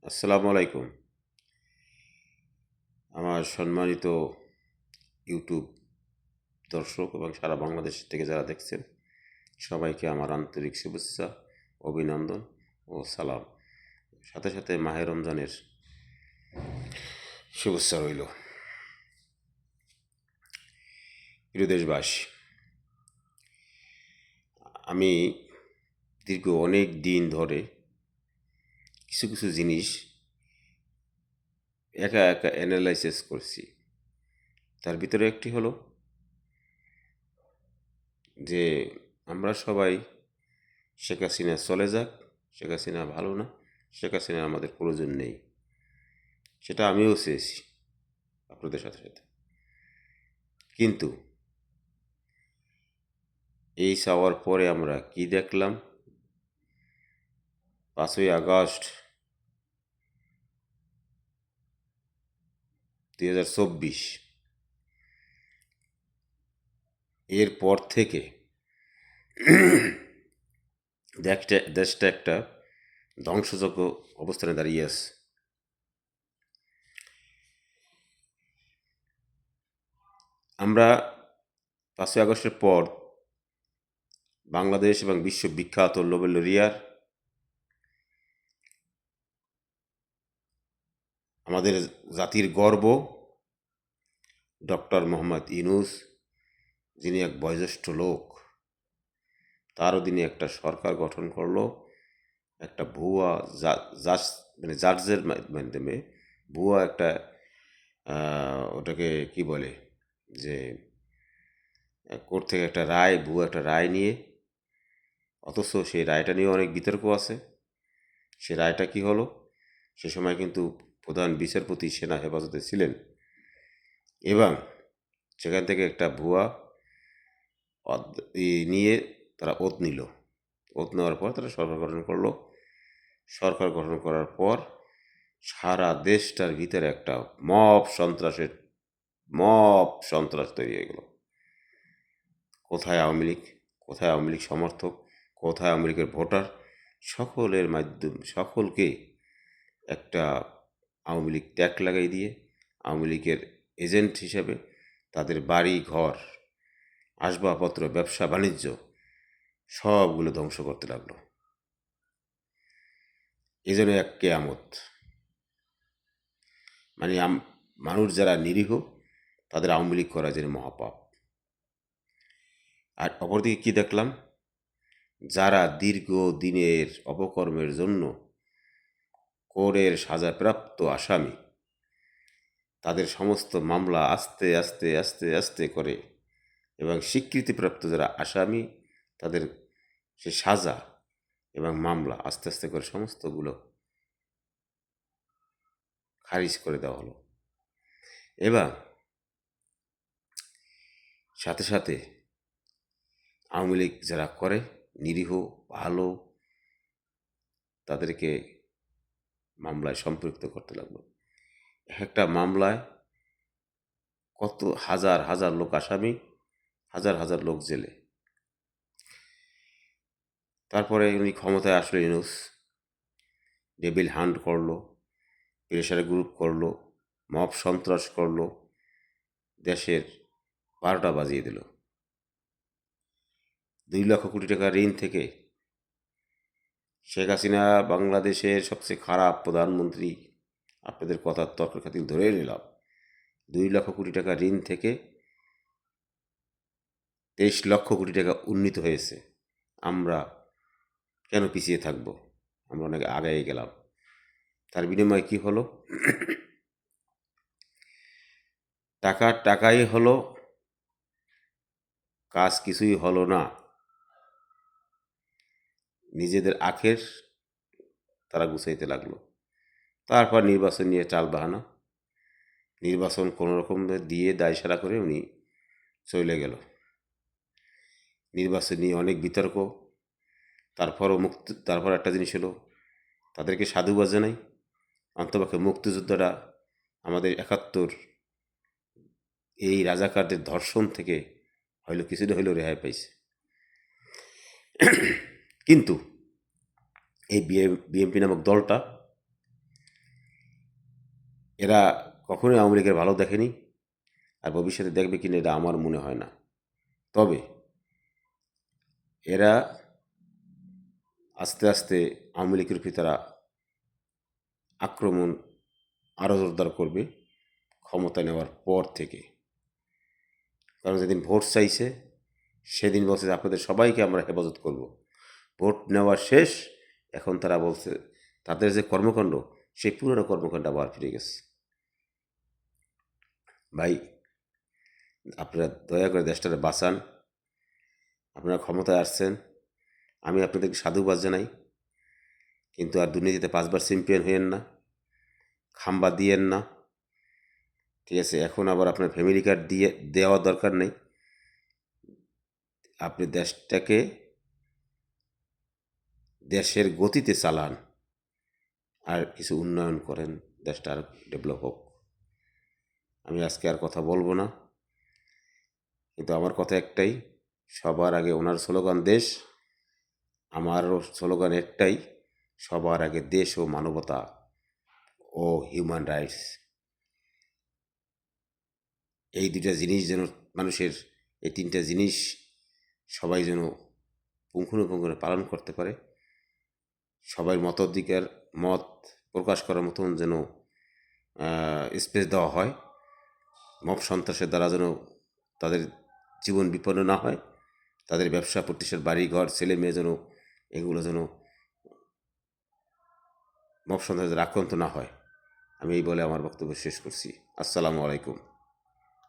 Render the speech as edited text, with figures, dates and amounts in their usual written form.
আসসালামু আলাইকুম। আমার সম্মানিত ইউটিউব দর্শক এবং সারা বাংলাদেশ থেকে যারা দেখছেন, সবাইকে আমার আন্তরিক শুভেচ্ছা, অভিনন্দন ও সালাম। সাথে সাথে মাহে রমজানের শুভেচ্ছা রইল। প্রিয় দেশবাসী, আমি দীর্ঘ অনেক দিন ধরে কিছু কিছু জিনিস একা একা অ্যানালাইসিস করছি। তার ভিতরে একটি হলো যে আমরা সবাই শেখ হাসিনা চলে যাক, শেখ হাসিনা ভালো না, শেখ হাসিনা আমাদের প্রয়োজন নেই। সেটা আমিও চেয়েছি আপনাদের সাথে সাথে। কিন্তু এই চাওয়ার পরে আমরা কি দেখলাম? 5ই আগস্ট 2024 এরপর থেকে দেশটা একটা ধ্বংসযোগ্য অবস্থানে দাঁড়িয়ে আছে। আমরা 5ই আগস্টের পর বাংলাদেশ এবং বিশ্ববিখ্যাত নোবেল লরিয়ার আমাদের জাতির গর্ব ডক্টর মোহাম্মদ ইউনূস, যিনি এক বয়োজ্যেষ্ঠ লোক, তার অধীনে একটা সরকার গঠন করলো। একটা ভুয়া জাজ মানে জাজের মাধ্যমে ভুয়া একটা ওটাকে কি বলে যে কোর্ট থেকে একটা রায়, ভুয়া একটা রায় নিয়ে, অথচ সেই রায়টা নিয়ে অনেক বিতর্ক আছে। সে রায়টা কি হলো? সে সময় কিন্তু প্রধান বিচারপতি সেনা হেফাজতে ছিলেন এবং সেখান থেকে একটা ভুয়া নিয়ে তারা ওত নিল। ওত নেওয়ার পর তারা সরকার গঠন করলো। সরকার গঠন করার পর সারা দেশটার ভিতরে একটা মব সন্ত্রাস তৈরি হয়ে গেল। কোথায় আওয়ামী লীগ, কোথায় আওয়ামী লীগ সমর্থক, কোথায় আওয়ামী লীগের ভোটার, সকলকে একটা আওয়ামী লীগ ট্যাগ লাগাই দিয়ে আওয়ামী লীগের এজেন্ট হিসেবে তাদের বাড়ি ঘর, আসবাবপত্র, ব্যবসা বাণিজ্য সবগুলো ধ্বংস করতে লাগলো। এই জন্য এক কেয়ামত। মানে মানুষ যারা নিরীহ তাদের আওয়ামী লীগ করা যেন মহাপাপ। আর অপরদিকে কী দেখলাম? যারা দীর্ঘ দিনের অপকর্মের জন্য কোর্টের সাজাপ্রাপ্ত আসামি, তাদের সমস্ত মামলা আস্তে আস্তে আস্তে আস্তে করে এবং স্বীকৃতিপ্রাপ্ত যারা আসামি, তাদের সে সাজা এবং মামলা আস্তে আস্তে করে সমস্তগুলো খারিজ করে দেওয়া হলো। এবং সাথে সাথে আওয়ামী লীগ যারা করে নিরীহ ভালো, তাদেরকে মামলায় সম্পৃক্ত করতে লাগলো। একটা মামলায় কত হাজার হাজার লোক আসামি, হাজার হাজার লোক জেলে। তারপরে উনি ক্ষমতায় আসলো, ইউনূস ডেভিল হান্ট করলো, প্রেসার গ্রুপ করলো, মব সন্ত্রাস করলো, দেশের 12টা বাজিয়ে দিল। 2 লক্ষ কোটি টাকা ঋণ থেকে শেখ হাসিনা বাংলাদেশের সবচেয়ে খারাপ প্রধানমন্ত্রী, আপনাদের কথার তর্ক খাতির ধরে নিলাম। 2 লক্ষ কোটি টাকা ঋণ থেকে 23 লক্ষ কোটি টাকা উন্নীত হয়েছে। আমরা কেন পিছিয়ে থাকবো? আমরা অনেক আগায় গেলাম। তার বিনিময়ে কি হলো? টাকাই হলো, কাজ কিছুই হলো না। নিজেদের আখের তারা গুছাইতে লাগলো। তারপর নির্বাচন নিয়ে চাল বাহানা, নির্বাচন কোনোরকম দিয়ে দায় সারা করে উনি চলে গেল। নির্বাচন নিয়ে অনেক বিতর্ক। তারপর একটা জিনিস হলো, তাদেরকে সাধুবাদ জানাই, অন্তপক্ষে মুক্তিযোদ্ধারা আমাদের 71 এই রাজাকারদের ধর্ষণ থেকে হয়তো কিছুটা হইলেও রেহাই পাইছে। কিন্তু এই বিএনপি নামক দলটা এরা কখনোই আওয়ামী লীগের ভালো দেখেনি, আর ভবিষ্যতে দেখবে কিনা এটা আমার মনে হয় না। তবে এরা আস্তে আস্তে আওয়ামী লীগের উপর তারা আক্রমণ আরও জোরদার করবে ক্ষমতা নেওয়ার পর থেকে। কারণ যেদিন ভোট চাইছে সেদিন বলছে যে আপনাদের সবাইকে আমরা হেফাজত করব। ভোট নেওয়া শেষ, এখন তারা বলছে তাদের যে কর্মকাণ্ড সেই পুরনো কর্মকাণ্ড আবার ফিরে গেছে। ভাই, আপনারা দয়া করে দেশটাকে বাঁচান। আপনারা ক্ষমতায় আসছেন, আমি আপনাদেরকে সাধুবাদ জানাই, কিন্তু আর দুর্নীতিতে 5বার চ্যাম্পিয়ন হইয়েন না, খাম্বা দিয়েন না, ঠিক আছে? এখন আবার আপনার ফ্যামিলি কার্ড দিয়ে দেওয়ার দরকার নেই। আপনি দেশটাকে দেশের গতিতে চালান, আর কিছু উন্নয়ন করেন, দেশটা আর ডেভেলপ হোক। আমি আজকে আর কথা বলবো না, কিন্তু আমার কথা একটাই, সবার আগে ওনার স্লোগান দেশ, আমারও স্লোগান একটাই, সবার আগে দেশ ও মানবতা ও হিউম্যান রাইটস। এই দুটা জিনিস যেন মানুষের, এই 3টা জিনিস সবাই যেন পুঙ্খানুপুঙ্খভাবে পালন করতে পারে। সবাই মতাধিকার, মত প্রকাশ করার মতন যেন স্পেস দেওয়া হয়। মব সন্ত্রাসের দ্বারা যেন তাদের জীবন বিপন্ন না হয়, তাদের ব্যবসা প্রতিষ্ঠান, বাড়ি ঘর, ছেলে মেয়ে যেন এগুলো যেন মব সন্ত্রাসের আক্রান্ত না হয়। আমি এই বলে আমার বক্তব্য শেষ করছি। আসসালামু আলাইকুম।